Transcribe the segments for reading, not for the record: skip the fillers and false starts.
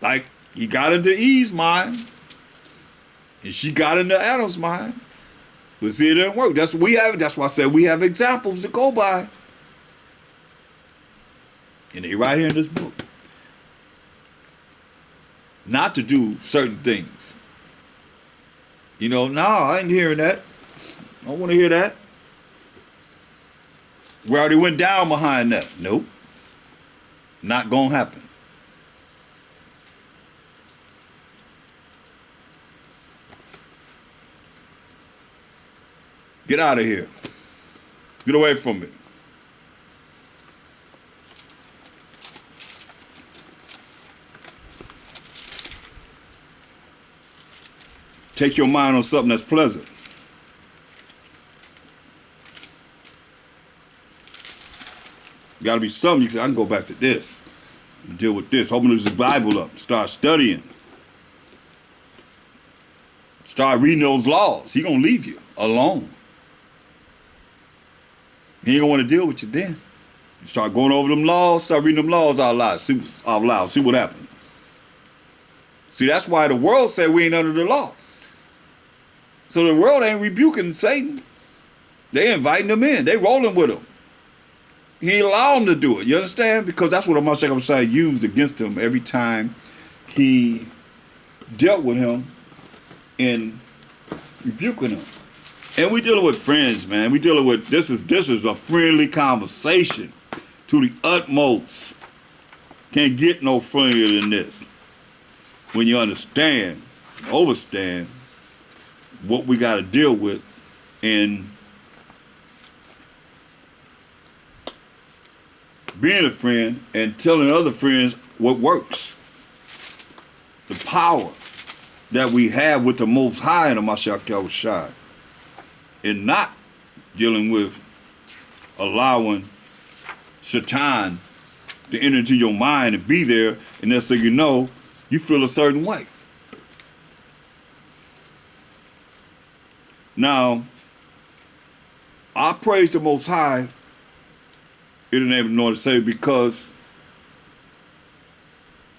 Like he got into Eve's mind, and she got into Adam's mind. But see, it didn't work. That's what we have. That's why I said we have examples to go by. And they right here in this book. Not to do certain things. You know, no, I ain't hearing that. I don't want to hear that. We already went down behind that. Nope. Not gonna happen. Get out of here. Get away from me. Take your mind on something that's pleasant. Got to be something you can say, I can go back to this and deal with this. Open this Bible up. Start studying. Start reading those laws. He going to leave you alone. He ain't going to want to deal with you then. You start going over them laws. Start reading them laws out loud. See what happens. See, that's why the world said we ain't under the law. So the world ain't rebuking Satan. They inviting him in. They rolling with him. He ain't allow him to do it. You understand? Because that's what Messiah used against him every time he dealt with him in rebuking him. And we dealing with friends, man. We dealing with this is a friendly conversation to the utmost. Can't get no friendlier than this. When you understand, overstand what we got to deal with in being a friend and telling other friends what works. The power that we have with the Most High in the Mashiach Yahushua, and not dealing with allowing Satan to enter into your mind and be there, and that's so you know you feel a certain way. Now, I praise the Most High in the name of the Lord and Savior because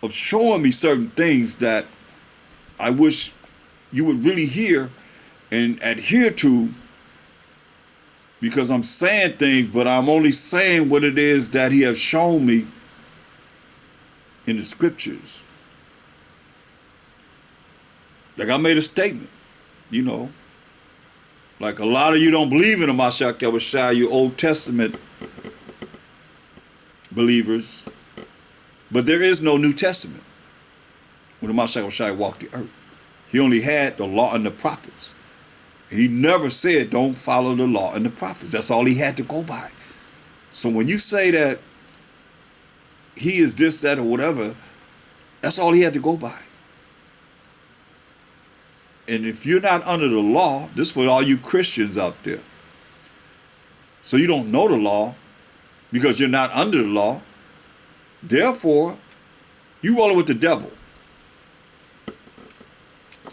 of showing me certain things that I wish you would really hear and adhere to, because I'm saying things, but I'm only saying what it is that he has shown me in the scriptures. Like I made a statement, you know, like a lot of you don't believe in the Mashiach Yahushua, you Old Testament believers, but there is no New Testament when the Mashiach Yahushua walked the earth. He only had the law and the prophets. And he never said, don't follow the law and the prophets. That's all he had to go by. So when you say that he is this, that, or whatever, that's all he had to go by. And if you're not under the law, this is for all you Christians out there. So you don't know the law because you're not under the law. Therefore, you rolling with the devil.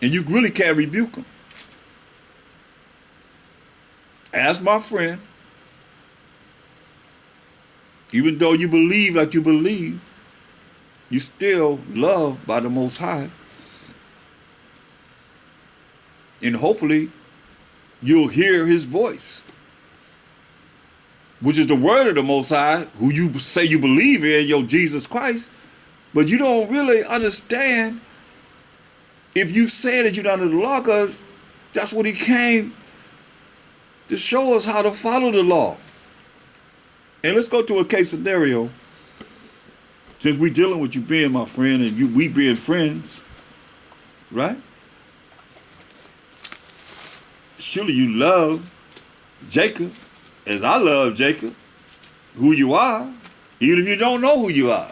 And you really can't rebuke him. As my friend, even though you believe like you believe, you still loved by the Most High. And hopefully you'll hear his voice, which is the word of the Most High, who you say you believe in, your Jesus Christ, but you don't really understand if you say that you're not under the law, because that's what he came to show us, how to follow the law. And let's go to a case scenario. Since we dealing with you being my friend and we being friends, right? Surely you love Jacob as I love Jacob, who you are, even if you don't know who you are.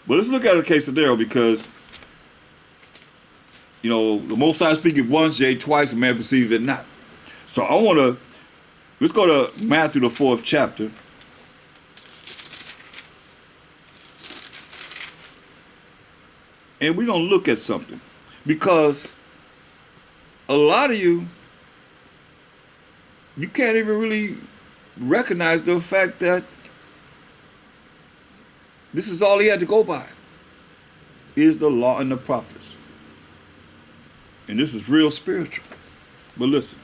But let's look at a case scenario because, you know, the Most High speaketh once, yea, twice, and man perceiveth it not. So let's go to Matthew, the 4th chapter. And we're going to look at something. Because a lot of you can't even really recognize the fact that this is all he had to go by. is the law and the prophets. And this is real spiritual. But listen,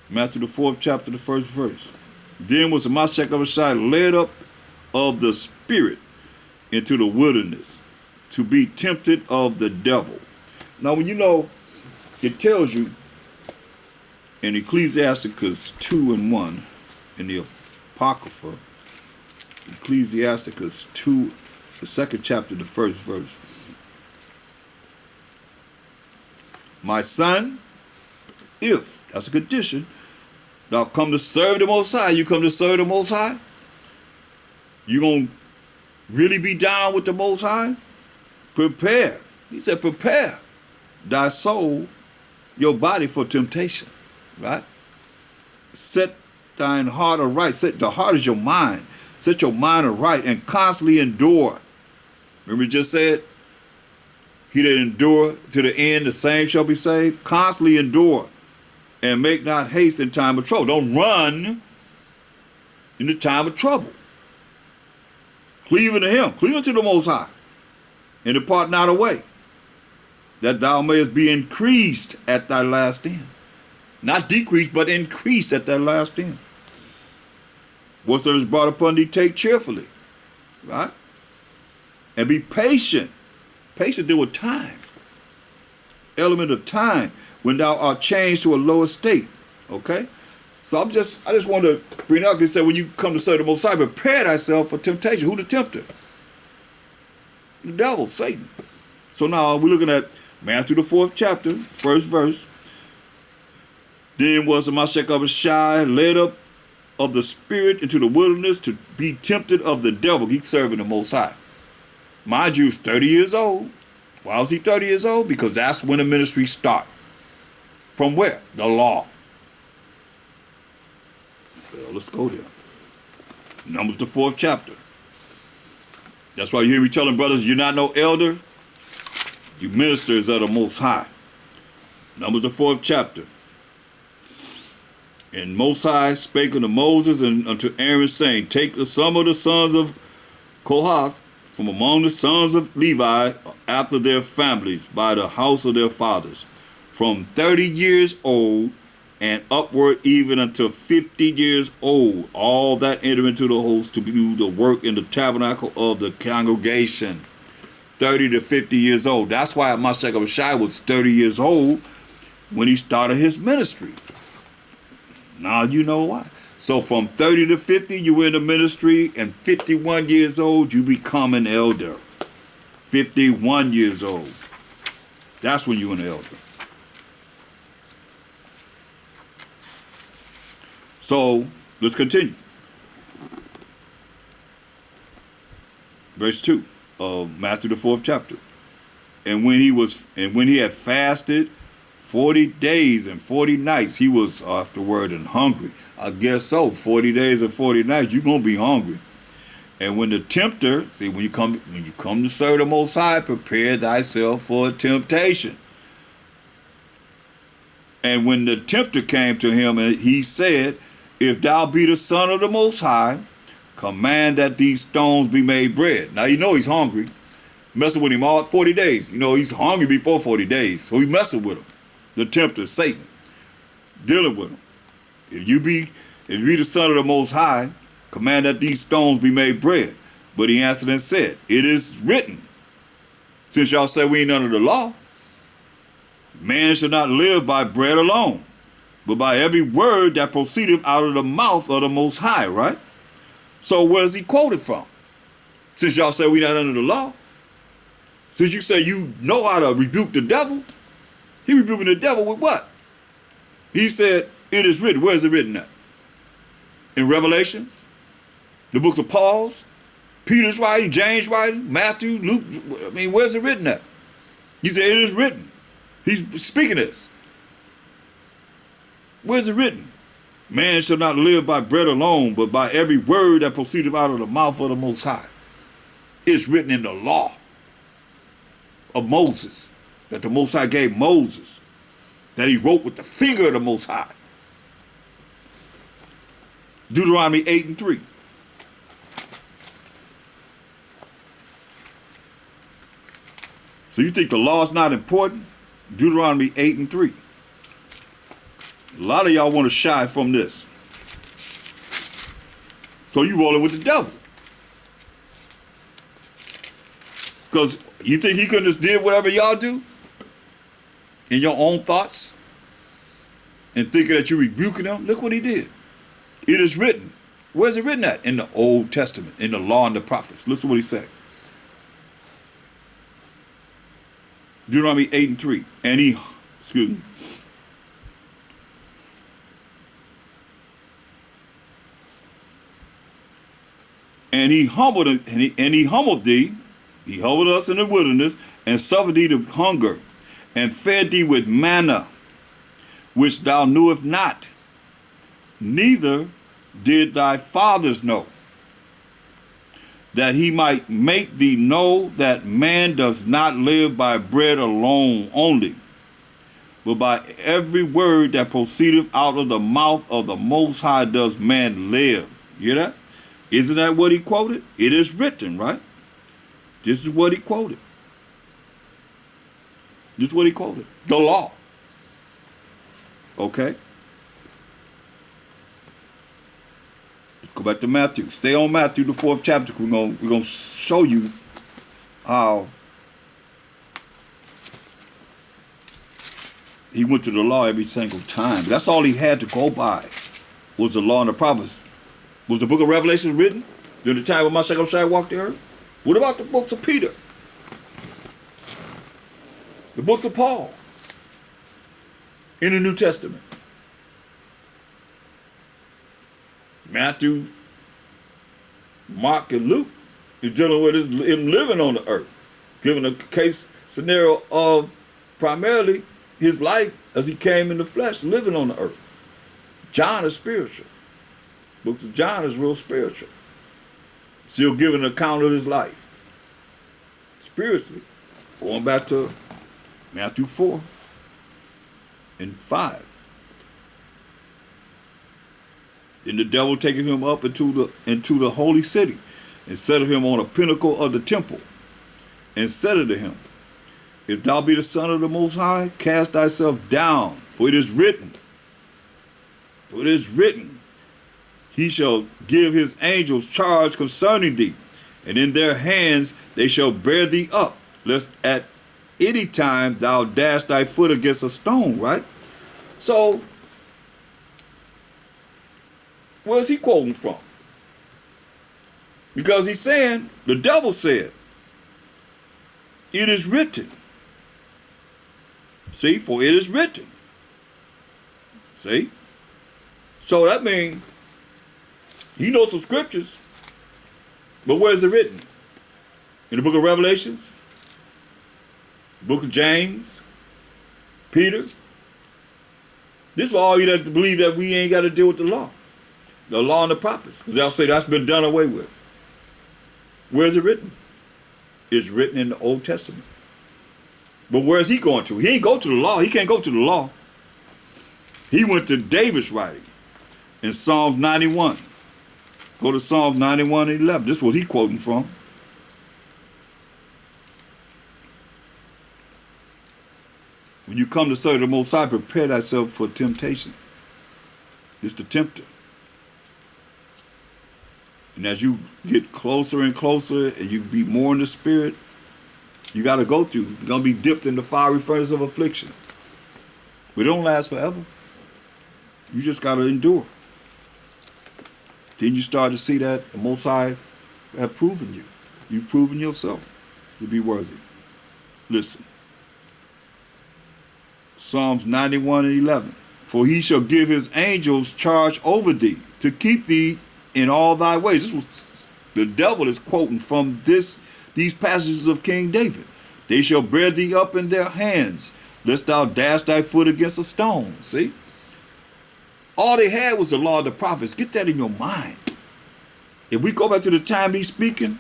Matthew the 4th chapter, the 1st verse. Then was the Mashach of Ashai led up of the Spirit into the wilderness to be tempted of the devil. Now, when you know, it tells you in Ecclesiasticus 2:1 in the Apocrypha, Ecclesiasticus 2, the 2nd chapter, the 1st verse. My son, if, that's a condition, thou come to serve the Most High, you come to serve the Most High, you going to really be down with the Most High? Prepare. He said, prepare thy soul, your body for temptation, right? Set thine heart aright. Set the heart is your mind. Set your mind aright and constantly endure. Remember we just said, he that endure to the end, the same shall be saved. Constantly endure and make not haste in time of trouble. Don't run in the time of trouble. Cleave unto him, cleave unto the Most High, and depart not away, that thou mayest be increased at thy last end. Not decreased, but increased at thy last end. Whatsoever is brought upon thee, take cheerfully, right? And be patient. Patient deal with time. Element of time when thou art changed to a lower state. Okay? So I just want to bring up and say, when you come to serve the Most High, prepare thyself for temptation. Who the tempter? The devil, Satan. So now we're looking at Matthew the 4th chapter, 1st verse. Then was the Mashach of Ashai led up of the Spirit into the wilderness to be tempted of the devil. He's serving the Most High. Mind you, he's 30 years old. Why was he 30 years old? Because that's when the ministry started. From where? The law. Well, let's go there. Numbers the 4th chapter. That's why you hear me telling brothers, you're not no elder. You ministers of the Most High. Numbers the 4th chapter. And Most High spake unto Moses and unto Aaron, saying, take some of the sons of Kohath from among the sons of Levi after their families by the house of their fathers, from 30 years old and upward even until 50 years old, all that enter into the host to do the work in the tabernacle of the congregation. 30 to 50 years old. That's why Mashach of Ashai was 30 years old when he started his ministry. Now you know why. So from 30 to 50, you in the ministry, and 51 years old, you become an elder. 51 years old. That's when you're an elder. So let's continue. Verse 2 of Matthew the 4th chapter. And when he had fasted 40 days and 40 nights, he was afterward and hungry. I guess so. 40 days and 40 nights, you're gonna be hungry. And when the tempter, see, when you come to serve the Most High, prepare thyself for temptation. And when the tempter came to him, and he said, if thou be the Son of the Most High, command that these stones be made bread. Now you know he's hungry. Messing with him all 40 days. You know he's hungry before 40 days. So he messing with him. The tempter, Satan, dealing with him. If you be the Son of the Most High, command that these stones be made bread. But he answered and said, it is written, since y'all say we ain't under the law, man shall not live by bread alone, but by every word that proceedeth out of the mouth of the Most High, right? So where's he quoted from? Since y'all say we not under the law, since you say you know how to rebuke the devil, he rebuking the devil with what? He said, it is written. Where is it written at? In Revelations? The books of Paul's? Peter's writing? James writing? Matthew? Luke? I mean, where's it written at? He said, it is written. He's speaking this. Where's it written? Man shall not live by bread alone, but by every word that proceedeth out of the mouth of the Most High. It's written in the law of Moses, that the Most High gave Moses, that he wrote with the finger of the Most High. Deuteronomy 8:3. So you think the law is not important? Deuteronomy 8 and 3. A lot of y'all want to shy from this. So you rolling with the devil. Because you think he couldn't just did whatever y'all do? In your own thoughts? And thinking that you're rebuking him? Look what he did. It is written. Where's it written at? In the Old Testament, in the law and the prophets. Listen to what he said. Deuteronomy 8 and 3. And he, excuse me. And he humbled thee, he humbled us in the wilderness, and suffered thee to hunger, and fed thee with manna, which thou knewest not, neither did thy fathers know, that he might make thee know that man does not live by bread alone only, but by every word that proceedeth out of the mouth of the Most High does man live. You hear that? Isn't that what he quoted? It is written, right? This is what he quoted. This is what he quoted. The law. Okay? Let's go back to Matthew. Stay on Matthew, the 4th chapter. We're gonna show you how he went to the law every single time. That's all he had to go by was the law and the prophets. Was the book of Revelation written during the time when Mashiach walked the earth? What about the books of Peter? The books of Paul in the New Testament? Matthew, Mark, and Luke is dealing with him living on the earth, giving a case scenario of primarily his life as he came in the flesh, living on the earth. John is spiritual. Books of John is real spiritual. Still giving an account of his life. Spiritually. Going back to Matthew 4 and 5. Then the devil taking him up into the holy city and set him on a pinnacle of the temple and said unto him, if thou be the Son of the Most High, cast thyself down, for it is written, he shall give his angels charge concerning thee, and in their hands they shall bear thee up, lest at any time thou dash thy foot against a stone, right? So, where's he quoting from? Because he's saying, the devil said, it is written. See, for it is written. See? So that means he knows some scriptures, but where is it written? In the book of Revelations, the book of James, Peter. This is all you have to believe that we ain't got to deal with the law and the prophets, because they'll say that's been done away with. Where is it written? It's written in the Old Testament. But where is he going to? He ain't go to the law. He can't go to the law. He went to David's writing in Psalms 91. Go to Psalms 91 and 11. This is what he's quoting from. When you come to serve the Most High, prepare thyself for temptation. It's the tempter. And as you get closer and closer and you be more in the spirit, you got to go through. You're going to be dipped in the fiery furnace of affliction. But it don't last forever. You just got to endure. Then you start to see that the Most High have proven you. You've proven yourself to be worthy. Listen. Psalms 91 and 11. For he shall give his angels charge over thee, to keep thee in all thy ways. This was the devil is quoting from these passages of King David. They shall bear thee up in their hands, lest thou dash thy foot against a stone. See? All they had was the law of the prophets. Get that in your mind. If we go back to the time he's speaking,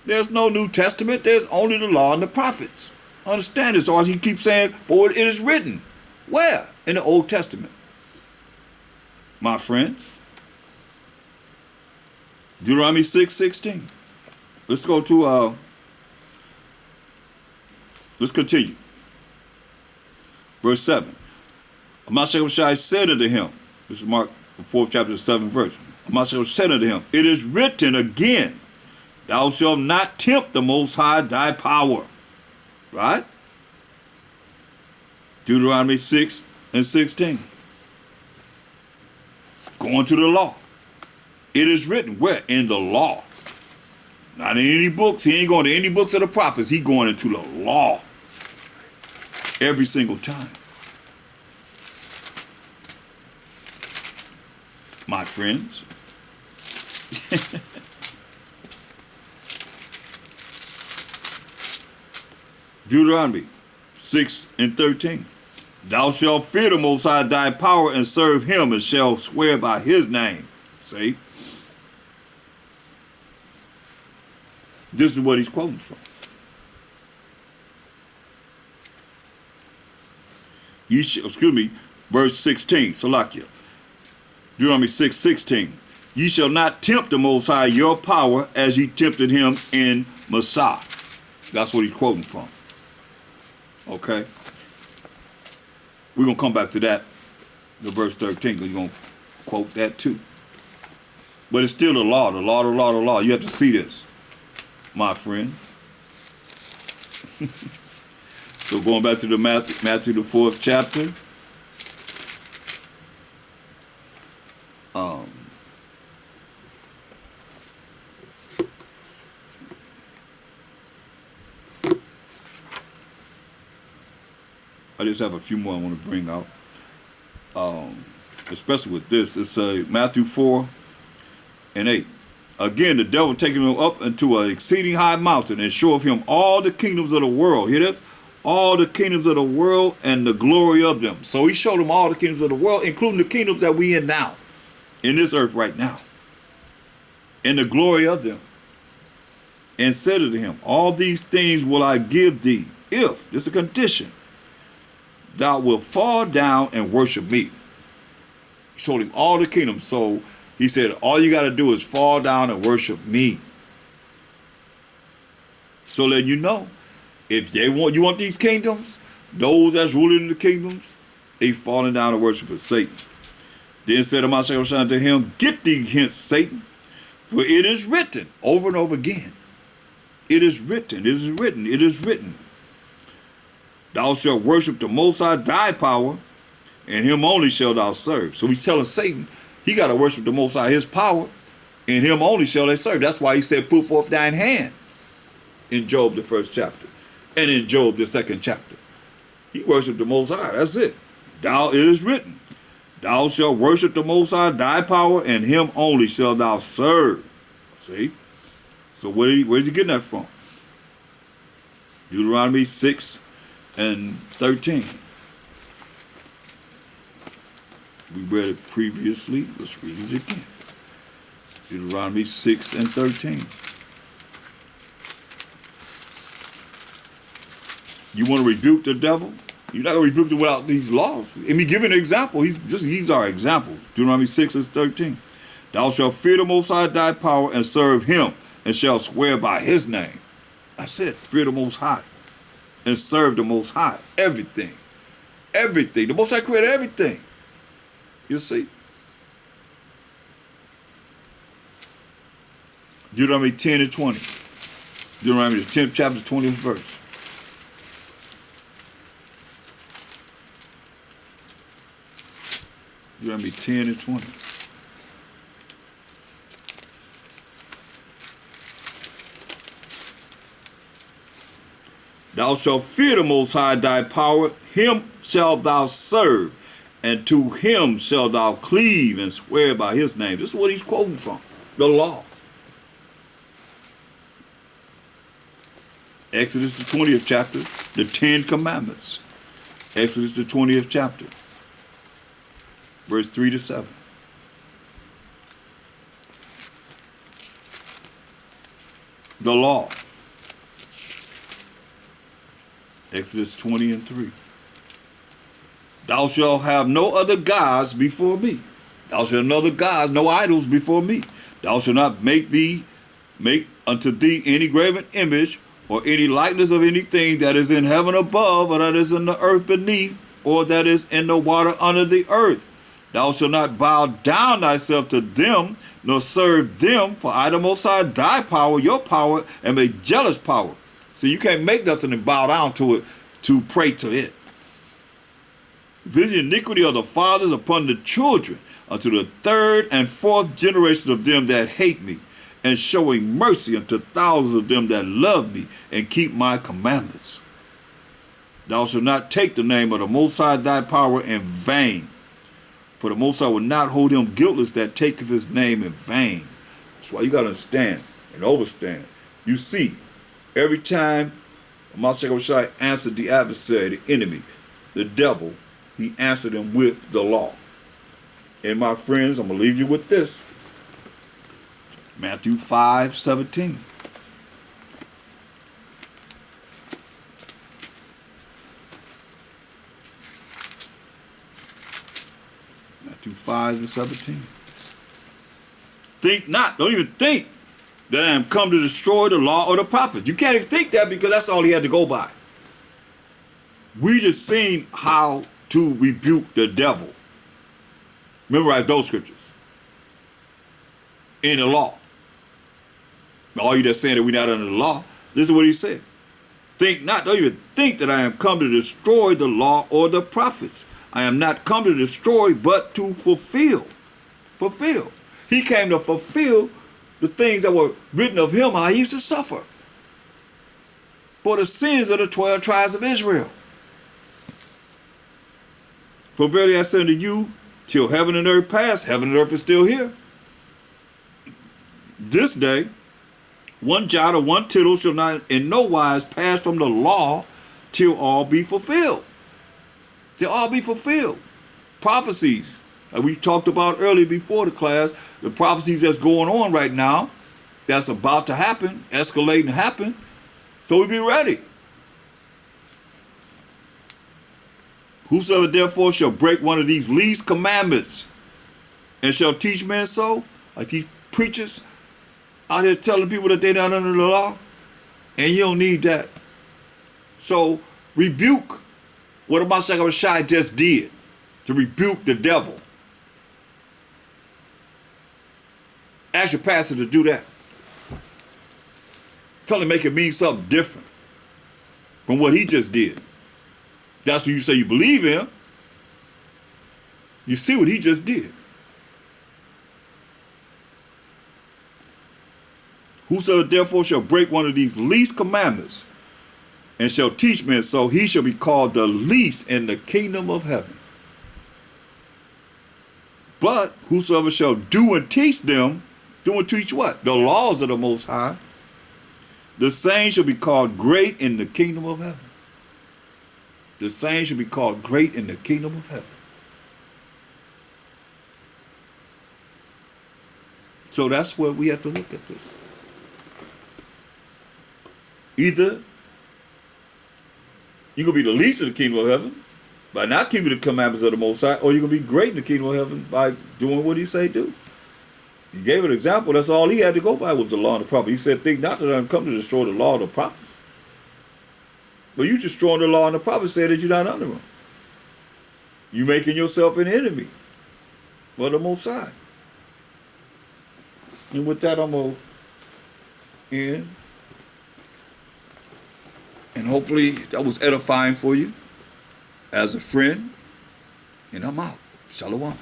there's no New Testament. There's only the law and the prophets. Understand this, or he keeps saying, for it is written. Where? In the Old Testament. My friends. Deuteronomy 6:16. Let's go to Let's continue. Verse 7. Amashai said unto him, this is Mark, the 4th chapter, the 7th verse. Amashai said unto him, it is written again, thou shalt not tempt the Most High thy power. Right? Deuteronomy 6 and 16. Going to the law. It is written, where? In the law. Not in any books. He ain't going to any books of the prophets. He going into the law. Every single time. My friends. Deuteronomy 6 and 13. Thou shalt fear the Most High thy power and serve him and shall swear by his name. See? This is what he's quoting from. Verse 16, Salakia. Deuteronomy 6:16. Ye shall not tempt the Most High your power as ye tempted him in Massah. That's what he's quoting from. Okay? We're going to come back to that, the verse 13, because he's going to quote that too. But it's still the law, the law, the law, the law. You have to see this, my friend. So going back to the Matthew the 4th chapter. I just have a few more I want to bring out. Especially with this. It's Matthew 4 and 8. Again, the devil taking him up into an exceeding high mountain and showeth him all the kingdoms of the world. Hear this? All the kingdoms of the world and the glory of them. So he showed him all the kingdoms of the world, including the kingdoms that we in now. In this earth right now. And the glory of them. And said unto him, all these things will I give thee, if, this is a condition, thou wilt fall down and worship me. He showed him all the kingdoms. So he said, all you got to do is fall down and worship me. So let you know, if you want these kingdoms, those that's ruling the kingdoms, they falling down and worshiping Satan. Then said Amashai unto him, get thee hence, Satan, for it is written, over and over again. It is written, it is written, it is written. Thou shalt worship the Most High thy power, and him only shalt thou serve. So he's telling Satan, he got to worship the Most High, his power, and him only shall they serve. That's why he said, put forth thine hand in Job, the 1st chapter, and in Job, the 2nd chapter. He worshiped the Most High. That's it. It is written, thou shalt worship the Most High thy power, and him only shalt thou serve. See? So where's he getting that from? Deuteronomy 6 and 13. We read it previously. Let's read it again. Deuteronomy 6 and 13. You want to rebuke the devil? You're not going to rebuke him without these laws. And me giving an example. He's our example. Deuteronomy 6 and 13. Thou shalt fear the Most High thy power and serve him, and shalt swear by his name. I said, fear the Most High and serve the Most High. Everything. Everything. The Most High created everything. You see? Deuteronomy 10 and 20. Deuteronomy the 10th chapter, 20th verse. Deuteronomy 10 and 20. Thou shalt fear the Most High thy power, him shalt thou serve, and to him shalt thou cleave and swear by his name. This is what he's quoting from, the law. Exodus the 20th chapter, the 10 commandments. Exodus the 20th chapter, verse 3 to 7. The law. Exodus 20 and 3. Thou shalt have no other gods before me. Thou shalt have no other gods, no idols before me. Thou shalt not make unto thee any graven image or any likeness of anything that is in heaven above, or that is in the earth beneath, or that is in the water under the earth. Thou shalt not bow down thyself to them, nor serve them, for I, the Most High, thy power, your power, am a jealous power. So you can't make nothing and bow down to it to pray to it. Visit iniquity of the fathers upon the children, unto the third and fourth generation of them that hate me, and showing mercy unto thousands of them that love me and keep my commandments. Thou shalt not take the name of the Most High thy power in vain, for the Most High will not hold him guiltless that taketh his name in vain. That's why you got to understand and understand. You see, every time Mashiach answered the adversary, the enemy, the devil, he answered him with the law. And my friends, I'm going to leave you with this. Matthew 5:17. Matthew 5:17. Think not, don't even think that I am come to destroy the law or the prophets. You can't even think that, because that's all he had to go by. We just seen how to rebuke the devil. Memorize those scriptures in the law. All you that's saying that we're not under the law, this is what he said. Think not, don't even think that I am come to destroy the law or the prophets. I am not come to destroy, but to fulfill. Fulfill. He came to fulfill the things that were written of him, how he used to suffer for the sins of the 12 tribes of Israel. For verily I say unto you, till heaven and earth pass, heaven and earth is still here. This day, one jot or one tittle shall not in no wise pass from the law till all be fulfilled. Till all be fulfilled. Prophecies, like we talked about earlier before the class, the prophecies that's going on right now, that's about to happen, escalating to happen. So we be ready. Whosoever therefore shall break one of these least commandments and shall teach men so, like these preachers out here telling people that they're not under the law, and you don't need that. So rebuke what Mashiach just did, to rebuke the devil. Ask your pastor to do that. Tell him make it mean something different from what he just did. That's what you say you believe in. You see what he just did. Whosoever therefore shall break one of these least commandments and shall teach men so, he shall be called the least in the kingdom of heaven. But whosoever shall do and teach them, do and teach what? The laws of the Most High, the same shall be called great in the kingdom of heaven. The same shall be called great in the kingdom of heaven. So that's where we have to look at this. Either you're going to be the least in the kingdom of heaven by not keeping the commandments of the Most High, or you're going to be great in the kingdom of heaven by doing what he say do. He gave an example. That's all he had to go by was the law and the prophets. He said, think not that I'm come to destroy the law of the prophets. But you destroying the law and the prophets, say that you're not under them. You making yourself an enemy for the Most High. And with that, I'm going to end. And hopefully that was edifying for you as a friend. And I'm out. Shalom.